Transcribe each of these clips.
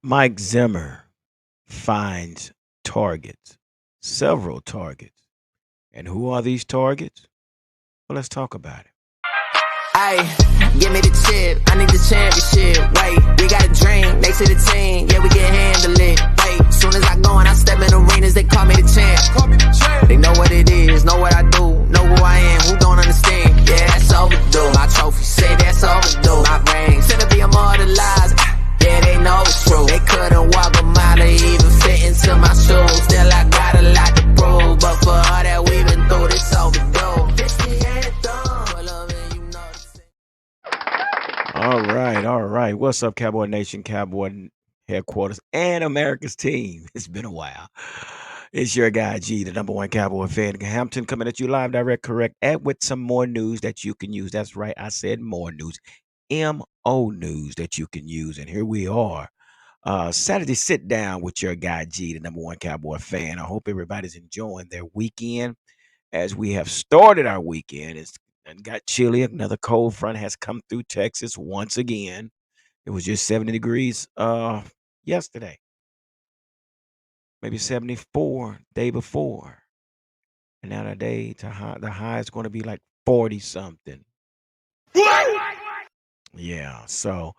Mike Zimmer finds targets, several targets. And who are these targets? Well, let's talk about it. Ay, give me the chip, I need the championship. Wait, we got a dream, next to the team, yeah, we can handle it. Wait, soon as I go and I step in arenas, they call me the champ. They know what it is, know what I do, know who I am, who don't understand. Yeah, that's overdue. My trophy say that's overdue. My ring, said to be immortalized. Yeah, they know it's true. They couldn't walk a mile or even fit into my shoes. Still, I got a lot to prove, but for all that we've been through, this overdue. This the anthem. Loving, you know the All right. What's up, Cowboy Nation, Cowboy headquarters, and America's team? It's been a while. It's your guy G, the number one Cowboy fan in Hampton, coming at you live, direct, correct, and with some more news that you can use. That's right, I said more news, MO news that you can use, and here we are. Saturday sit down with your guy G, the number one Cowboy fan. I hope everybody's enjoying their weekend as we have started our weekend. It's and got chilly. Another cold front has come through Texas once again. It was just 70 degrees yesterday, maybe 74 day before. And now the high is going to be like 40 something. Yeah. So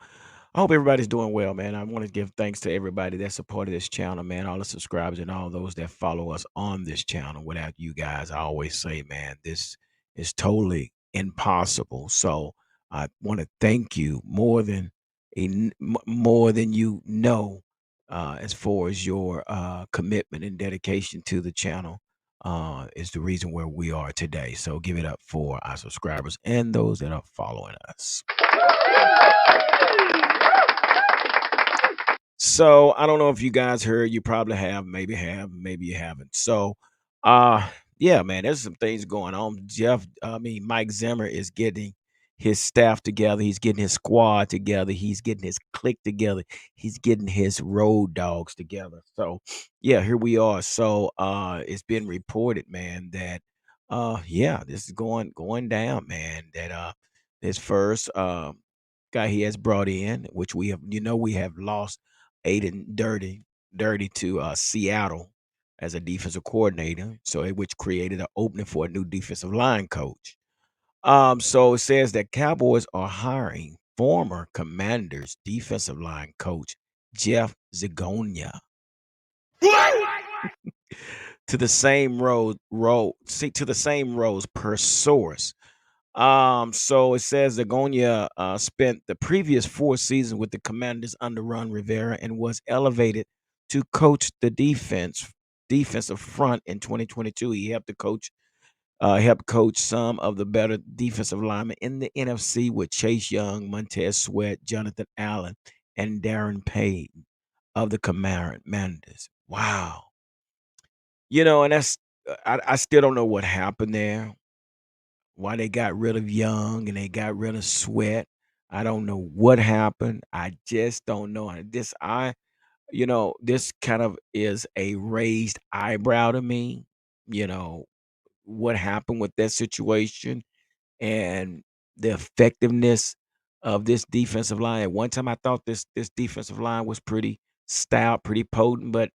I hope everybody's doing well, man. I want to give thanks to everybody that supported this channel, man. All the subscribers and all those that follow us on this channel. Without you guys, I always say, man, this is totally impossible. So I want to thank you more than you know, as far as your commitment and dedication to the channel. Is the reason where we are today. So give it up for our subscribers and those that are following us. So I don't know if you guys heard. You probably have, maybe you haven't. So, uh, yeah, man, there's some things going on. Mike Zimmer is getting his staff together. He's getting his squad together. He's getting his clique together. He's getting his road dogs together. So, yeah, here we are. So, it's been reported, man, that, yeah, this is going down, man. That this first guy he has brought in, which we have lost Aiden Dirty to Seattle as a defensive coordinator. So which created an opening for a new defensive line coach. So it says that Cowboys are hiring former Commanders defensive line coach Jeff Zagonia to the same to the same roles per source. So it says Zagonia spent the previous 4 seasons with the Commanders under Ron Rivera and was elevated to coach the defensive front in 2022. He helped coach some of the better defensive linemen in the NFC with Chase Young, Montez Sweat, Jonathan Allen, and Darren Payton of the Commanders. Wow. And I still don't know what happened there, why they got rid of Young and they got rid of Sweat. I don't know what happened. I just don't know. And this kind of is a raised eyebrow to me. You know, what happened with that situation and the effectiveness of this defensive line. At one time, I thought this defensive line was pretty stout, pretty potent, but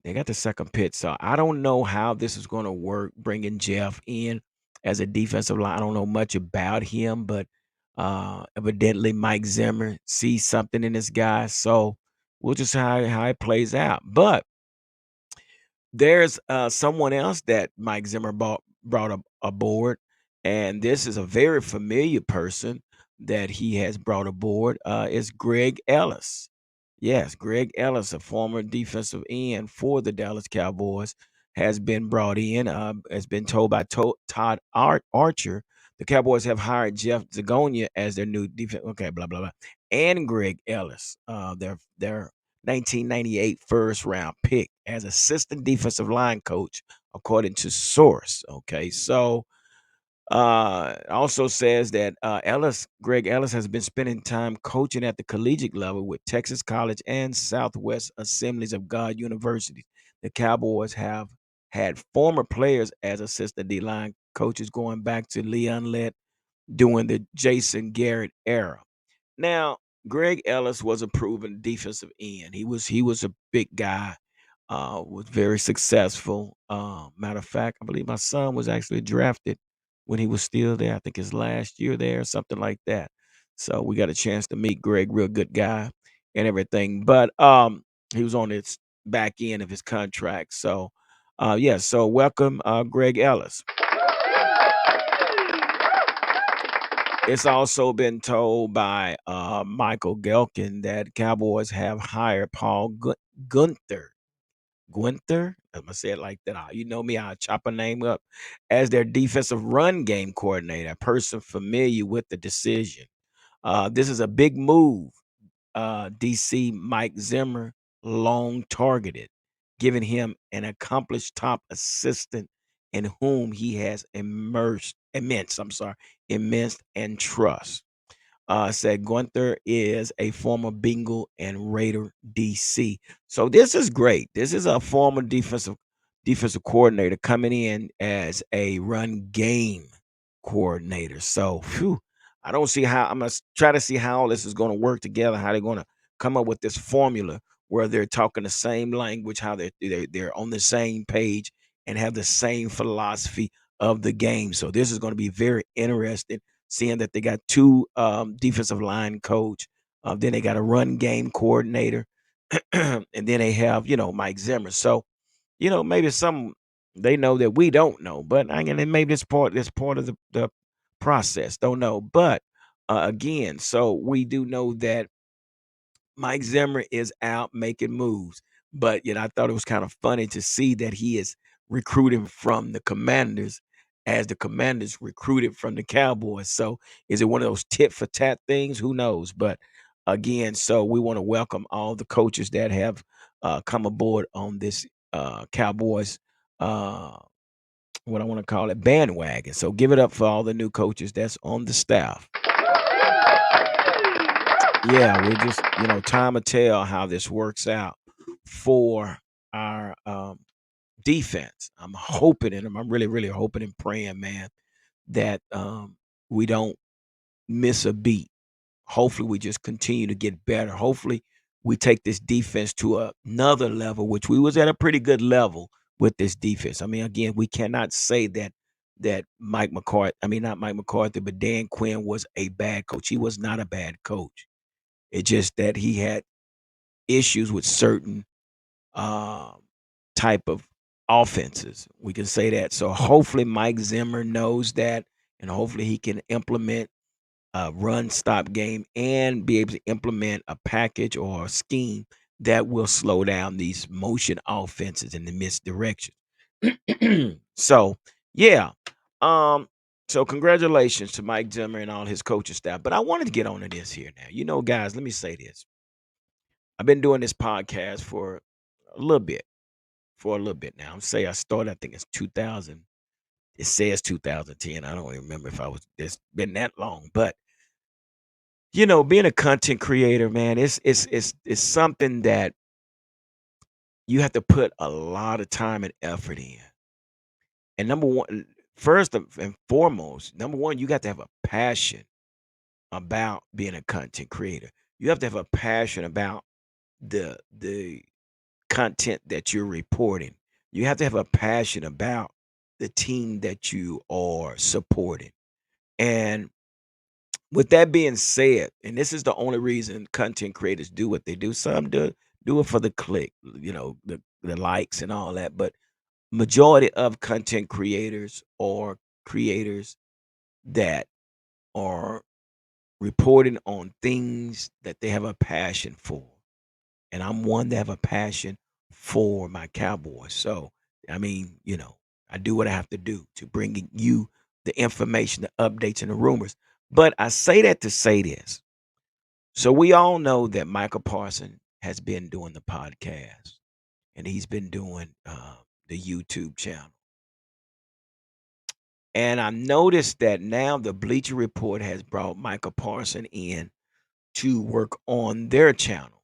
they got the second pitch. So I don't know how this is going to work, bringing Jeff in as a defensive line. I don't know much about him, but evidently Mike Zimmer sees something in this guy. So we'll just see how it plays out. But there's someone else that Mike Zimmer brought aboard, and this is a very familiar person that he has brought aboard. Is Greg Ellis. Yes, Greg Ellis, a former defensive end for the Dallas Cowboys, has been brought in. Has been told by Todd Archer, the Cowboys have hired Jeff Zagonia as their new defense. Okay, blah blah blah, and Greg Ellis, their 1998 first round pick as assistant defensive line coach, according to source. Okay, so also says that Greg Ellis, has been spending time coaching at the collegiate level with Texas College and Southwest Assemblies of God University. The Cowboys have had former players as assistant D line coaches going back to Leon Lett during the Jason Garrett era. Now, Greg Ellis was a proven defensive end. He was a big guy, was very successful. Matter of fact, I believe my son was actually drafted when he was still there. I think his last year there, something like that. So we got a chance to meet Greg, real good guy and everything. But he was on its back end of his contract. So yeah, so welcome Greg Ellis. It's also been told by Michael Gelkin that Cowboys have hired Paul Gunther. Gunther, I'm gonna say it like that. You know me, I'll chop a name up as their defensive run game coordinator, a person familiar with the decision. This is a big move. DC Mike Zimmer long targeted, giving him an accomplished top assistant in whom he has immense and trust. Said Gunther is a former Bengal and Raider DC. So this is great. This is a former defensive coordinator coming in as a run game coordinator. So phew, I don't see how I'm gonna try to see how all this is going to work together. How they're going to come up with this formula where they're talking the same language, how they're on the same page and have the same philosophy of the game. So this is going to be very interesting seeing that they got two defensive line coach, then they got a run game coordinator, and then they have Mike Zimmer. So maybe some they know that we don't know, but again, and maybe it's part of the process. Don't know, but again, so we do know that Mike Zimmer is out making moves. But I thought it was kind of funny to see that he is recruiting from the Commanders as the Commanders recruited from the Cowboys. So is it one of those tit for tat things? Who knows? But again, so we want to welcome all the coaches that have come aboard on this Cowboys, uh, what I want to call it, bandwagon. So give it up for all the new coaches that's on the staff. Yeah, we're just, time will tell how this works out for our defense. I'm hoping and I'm really, really hoping and praying, man, that we don't miss a beat. Hopefully, we just continue to get better. Hopefully, we take this defense to another level, which we was at a pretty good level with this defense. I mean, again, we cannot say that Mike McCarthy, I mean, not Mike McCarthy, but Dan Quinn was a bad coach. He was not a bad coach. It's just that he had issues with certain um, type of offenses. We can say that. So hopefully Mike Zimmer knows that, and hopefully he can implement a run stop game and be able to implement a package or a scheme that will slow down these motion offenses in the misdirection. So yeah. Um, so congratulations to Mike Zimmer and all his coaching staff. But I wanted to get on to this here now. Guys, let me say this. I've been doing this podcast a little bit, for a little bit now. I'm say I started, I think it's 2000. It says 2010. I don't even remember if it's been that long. But being a content creator, man, it's something that you have to put a lot of time and effort in. And number one, first and foremost, number one, you got to have a passion about being a content creator. You have to have a passion about the content that you're reporting. You have to have a passion about the team that you are supporting. And with that being said, and this is the only reason content creators do what they do. Some do it for the click, the likes and all that. But majority of content creators are creators that are reporting on things that they have a passion for. And I'm one that have a passion for my Cowboys. So, I mean, I do what I have to do to bring you the information, the updates, and the rumors. But I say that to say this. So we all know that Michael Parson has been doing the podcast, and he's been doing the YouTube channel. And I noticed that now the Bleacher Report has brought Michael Parson in to work on their channel.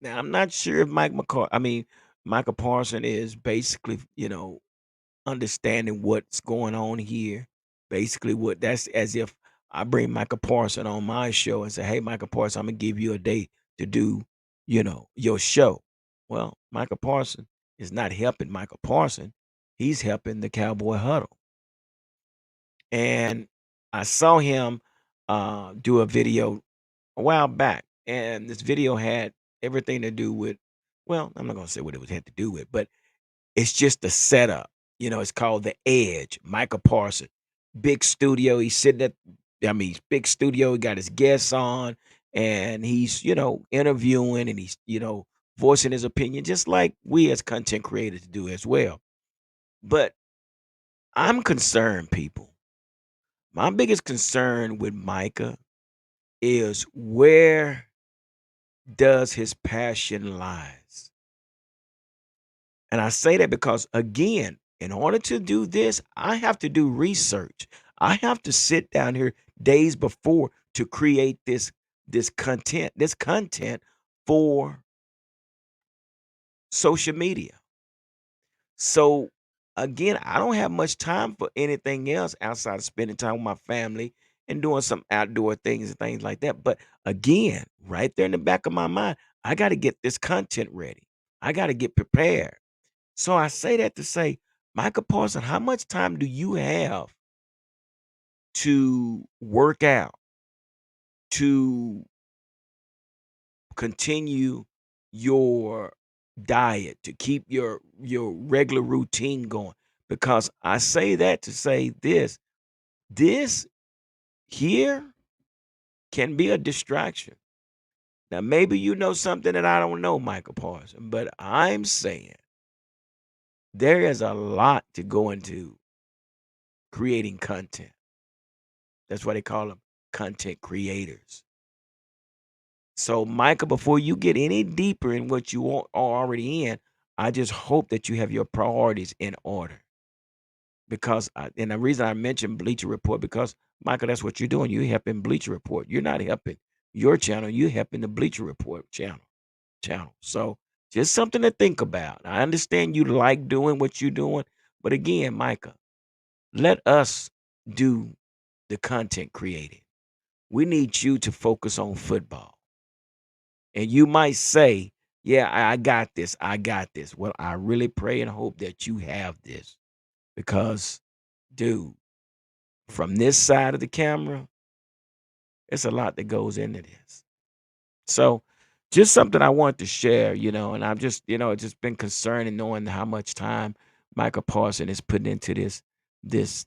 Now I'm not sure if Michael Parson is basically, understanding what's going on here. Basically, what that's as if I bring Micah Parson on my show and say, "Hey, Micah Parson, I'm gonna give you a day to do, your show." Well, Micah Parson is not helping Micah Parson. He's helping the Cowboy Huddle. And I saw him do a video a while back, and this video had everything to do with, well, I'm not gonna say what it was had to do with, but it's just the setup. It's called The Edge. Micah Parson, big studio. He's sitting at, I mean, big studio. He got his guests on, and he's, interviewing, and he's, voicing his opinion, just like we as content creators do as well. But I'm concerned, people. My biggest concern with Micah is, where does his passion lies? And I say that because, again, in order to do this, I have to do research. I have to sit down here days before to create this content for social media. So, again, I don't have much time for anything else outside of spending time with my family and doing some outdoor things and things like that. But again, right there in the back of my mind, I got to get this content ready. I got to get prepared. So I say that to say, Michael Parson, how much time do you have to work out, to continue your diet, to keep your regular routine going? Because I say that to say this here can be a distraction. Now, maybe you know something that I don't know, Michael Parson, but I'm saying there is a lot to go into creating content. That's why they call them content creators. So, Micah, before you get any deeper in what you are already in, I just hope that you have your priorities in order. Because, and the reason I mentioned Bleacher Report, because, Michael, that's what you're doing. You're helping Bleacher Report. You're not helping your channel. You're helping the Bleacher Report channel. So, just something to think about. I understand you like doing what you're doing, but again, Micah, let us do the content creating. We need you to focus on football. And you might say, "Yeah, I got this. I got this." Well, I really pray and hope that you have this, because, dude, from this side of the camera, it's a lot that goes into this. So, just something I want to share, and I've just, it's just been concerned in knowing how much time Michael Parson is putting into this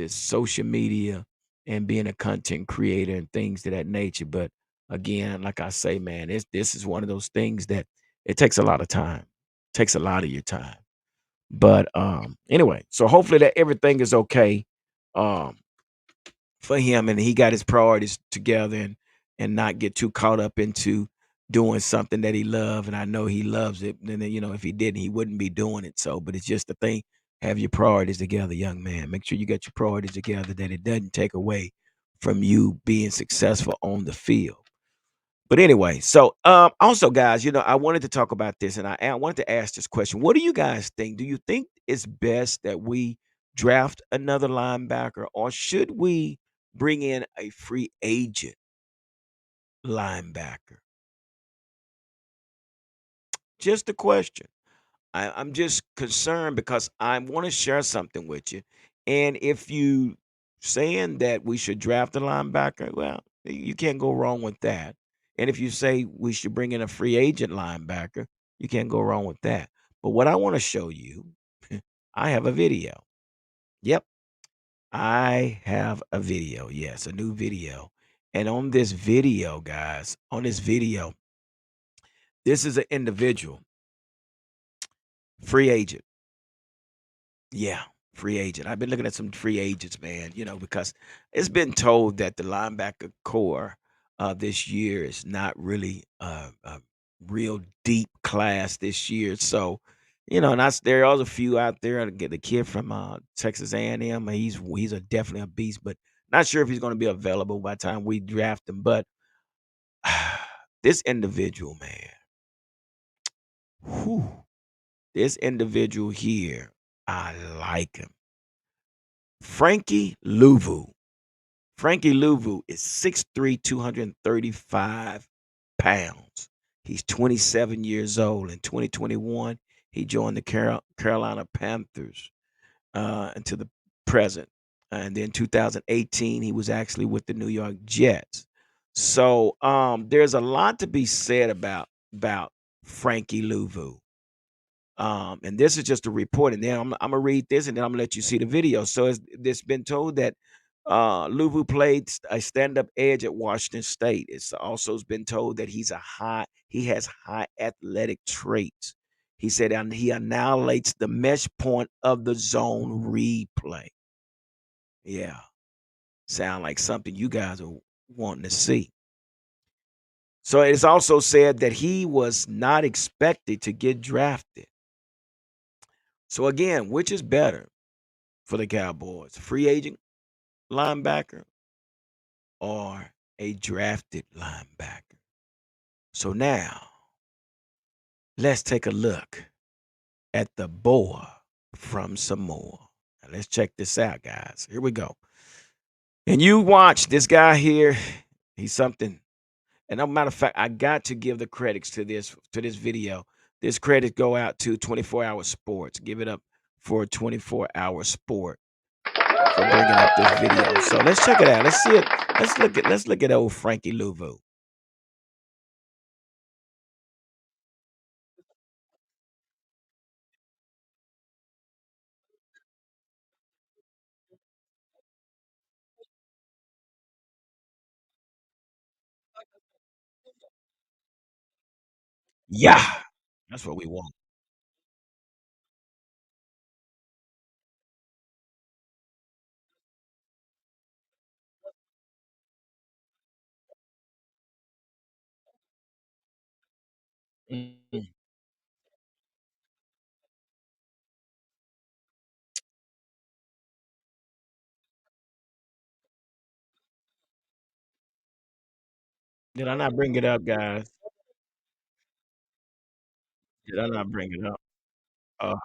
social media and being a content creator and things of that nature. But again, like I say, man, this is one of those things that it takes a lot of time, takes a lot of your time. But anyway, so hopefully that everything is okay. Um, for him, and he got his priorities together, and not get too caught up into doing something that he loved. And I know he loves it. And then, if he didn't, he wouldn't be doing it. So, but it's just the thing. Have your priorities together, young man. Make sure you got your priorities together, that it doesn't take away from you being successful on the field. But anyway, so also, guys, I wanted to talk about this, and I wanted to ask this question. What do you guys think? Do you think it's best that we draft another linebacker, or should we bring in a free agent linebacker? Just a question. I'm just concerned because I want to share something with you. And if you saying that we should draft a linebacker, well, you can't go wrong with that. And if you say we should bring in a free agent linebacker, you can't go wrong with that. But what I want to show you, I have a video. Yep, I have a video. Yes, a new video. And on this video, guys, on this video, this is an individual, free agent. Yeah, free agent. I've been looking at some free agents, man, because it's been told that the linebacker core this year is not really a real deep class this year. So, and there are a few out there. I get the kid from Texas A&M. He's a definitely a beast, but not sure if he's going to be available by the time we draft him. But this individual, man, whew, this individual here, I like him. Frankie Luvu. Frankie Luvu is 6'3", 235 pounds. He's 27 years old. In 2021, he joined the Carolina Panthers until the present. And then 2018, he was actually with the New York Jets. So there's a lot to be said about Frankie Luvu. And this is just a report, and then I'm gonna read this, and then I'm gonna let you see the video. So it's been told that Luvu played a stand-up edge at Washington State. It's also been told that he has high athletic traits. He said and he annihilates the mesh point of the zone replay. Yeah, sound like something you guys are wanting to see. So it's also said that he was not expected to get drafted. So again, which is better for the Cowboys, free agent linebacker or a drafted linebacker? So now let's take a look at the boy from Samoa. Now let's check this out, guys. Here we go. And you watch this guy here. He's something. And as a matter of fact, I got to give the credits to this video. This credit go out to 24-hour sports. Give it up for 24-hour sport for bringing up this video. So let's check it out. Let's see it. Let's look at old Frankie Luvu. Yeah, that's what we want. Mm. Did I not bring it up, guys? Did I not bring it up? Uh,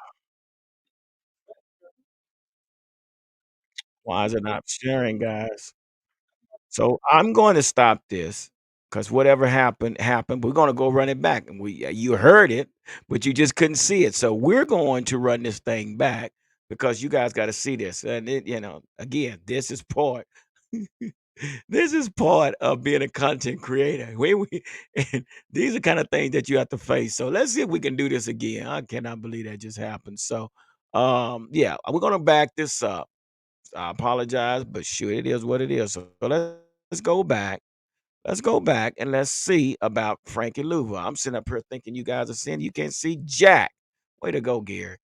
why is it not sharing, guys? So I'm going to stop this because whatever happened happened. We're going to go run it back, and you heard it, but you just couldn't see it. So we're going to run this thing back because you guys got to see this. And again, this is part. This is part of being a content creator. And these are kind of things that you have to face. So let's see if we can do this again. I cannot believe that just happened. So, yeah, we're gonna back this up. I apologize, but sure, it is what it is. So let's go back. Let's go back and let's see about Frankie Louver. I'm sitting up here thinking you guys are seeing you can't see Jack. Way to go, Gary.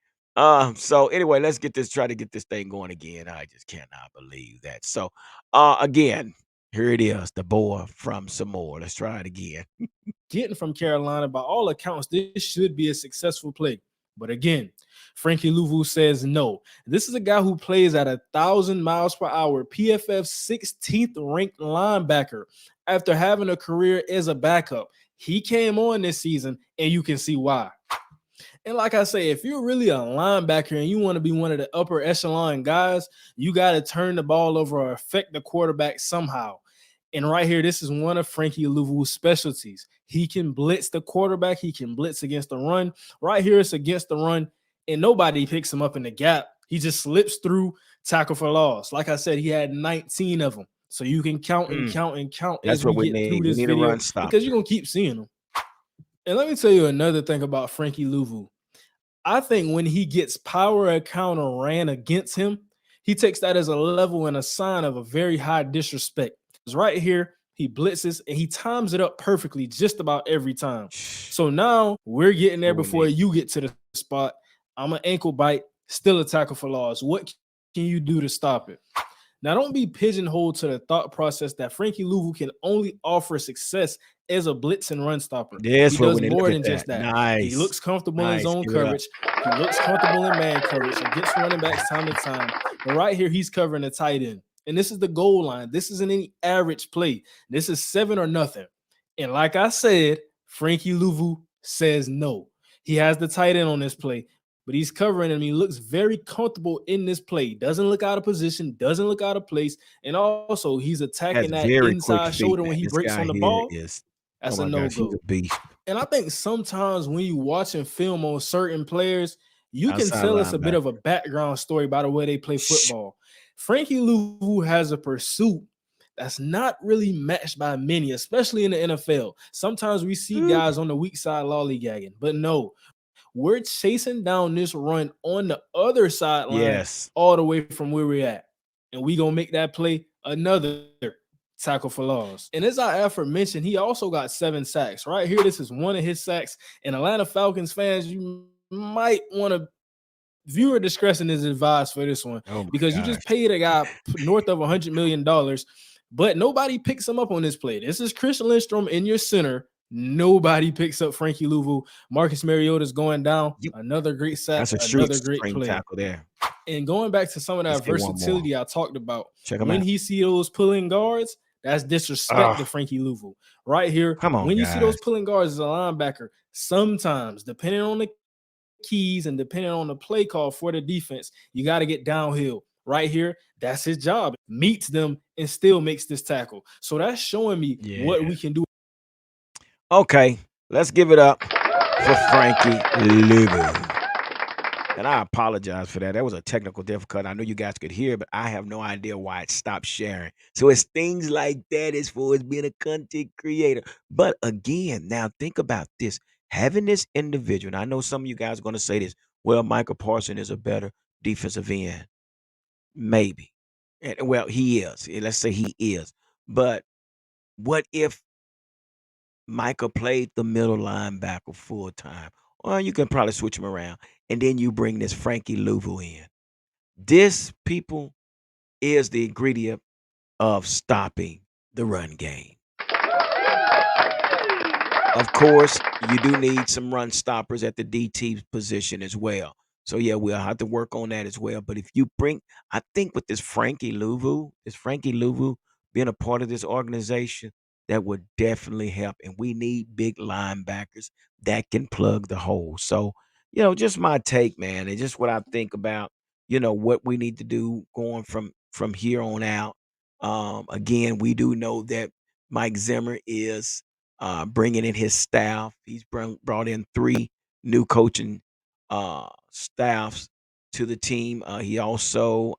So anyway, let's try to get this thing going again. I just cannot believe that. So again, here it is, the boy from Samoa. Let's try it again. Getting from Carolina, by all accounts, this should be a successful play. But again, Frankie Luvu says no. This is a guy who plays at 1,000 miles per hour, PFF 16th ranked linebacker after having a career as a backup. He came on this season, and you can see why. And like I say, if you're really a linebacker and you want to be one of the upper echelon guys, you got to turn the ball over or affect the quarterback somehow. And right here, this is one of Frankie Luvu's specialties. He can blitz the quarterback. He can blitz against the run. Right here, it's against the run, and nobody picks him up in the gap. He just slips through, tackle for loss. Like I said, he had 19 of them. So you can count and count and count That's as what we we get through need. We this need a video run stopper. because you're going to keep seeing them. And let me tell you another thing about Frankie Luvu. I think when he gets power encounter ran against him, he takes that as a level and a sign of a very high disrespect. Because right here, he blitzes and he times it up perfectly just about every time. So now we're getting there before you get to the spot. I'm an ankle bite, still a tackle for loss. What can you do to stop it? Now, don't be pigeonholed to the thought process that Frankie Luvu can only offer success as a blitz and run stopper. That's He what does we need. Look more at than just that. Nice. He looks comfortable in his Nice. own Give it up. coverage. He looks comfortable in man coverage against running backs time to time. But right here, he's covering the tight end. And this is the goal line. This isn't any average play. This is 7 or nothing. And like I said, Frankie Luvu says no. He has the tight end on this play. but he's covering him. He looks very comfortable in this play. Doesn't look out of position, doesn't look out of place. And also, he's attacking Has that very inside quick shoulder feet, when man. he This breaks on guy the here ball. is, oh That's a my no gosh, he's a go. beast. And I think sometimes when you watching film on certain players, you can Outside tell us a bit of a linebacker. background story by the way they play Shh. football. Frankie Luvu has a pursuit that's not really matched by many, especially in the NFL. Sometimes we see Ooh. guys on the weak side lollygagging, but no, we're chasing down this run on the other sideline Yes. all the way from where we're at. And we gonna make that play another tackle for loss. And as I aforementioned, he also got 7 sacks. Right here, this is one of his sacks. And Atlanta Falcons fans, you might want to viewer discretion is advised for this one Oh my because you just gosh. paid a guy north of $100 million, but nobody picks him up on this play. This is Chris Lindstrom in your center. Nobody picks up Frankie Luvu. Marcus Mariota's going down. You, Another great sack, that's a shoot another great string play. tackle there. And going back to some of Let's that get one more. versatility I talked about, Check him when out. he see those pulling guards, that's disrespect Oh, to Frankie Luvu. Right here, come on, when you see those guys. pulling guards as a linebacker, sometimes, depending on the keys and depending on the play call for the defense, you got to get downhill. Right here, that's his job. Meets them and still makes this tackle. So that's showing me Yeah. what we can do. Okay, let's give it up for Frankie Luvu. And I apologize for that. That was a technical difficulty. I know you guys could hear, but I have no idea why it stopped sharing. So it's things like that as far as being a content creator. But again, now think about this. Having this individual, and I know some of you guys are going to say this, well, Michael Parsons is a better defensive end. Maybe. And, well, he is. Let's say he is. But what if Micah played the middle linebacker full time? Well, you can probably switch him around. And then you bring this Frankie Louvu in. This, people, is the ingredient of stopping the run game. Of course, you do need some run stoppers at the DT position as well. So yeah, we'll have to work on that as well. But if you bring, I think with this Frankie Louvu being a part of this organization, that would definitely help. And we need big linebackers that can plug the hole. So, just my take, man, and just what I think about, what we need to do going from here on out. Again, we do know that Mike Zimmer is bringing in his staff. He's brought in 3 new coaching staffs to the team. He also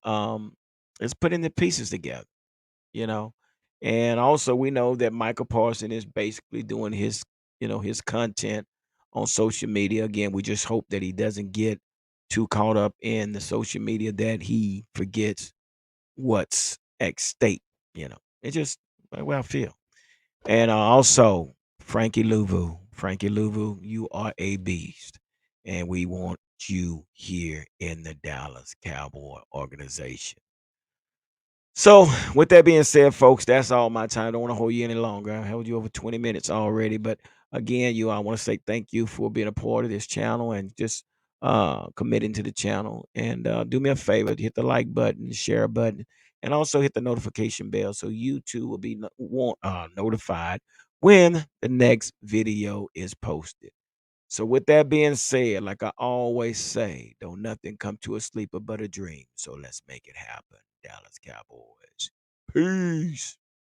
is putting the pieces together, you know. And also, we know that Michael Parson is basically doing his content on social media. Again, we just hope that he doesn't get too caught up in the social media that he forgets what's at stake. It's just the way I feel. And also, Frankie Luvu, you are a beast, and we want you here in the Dallas Cowboy organization. So, with that being said, folks, that's all my time. I don't want to hold you any longer. I held you over 20 minutes already. But again, I want to say thank you for being a part of this channel and just committing to the channel. And do me a favor, hit the like button, the share button, and also hit the notification bell so you too will be notified when the next video is posted. So, with that being said, like I always say, don't nothing come to a sleeper but a dream. So, let's make it happen, Dallas Cowboys. Peace.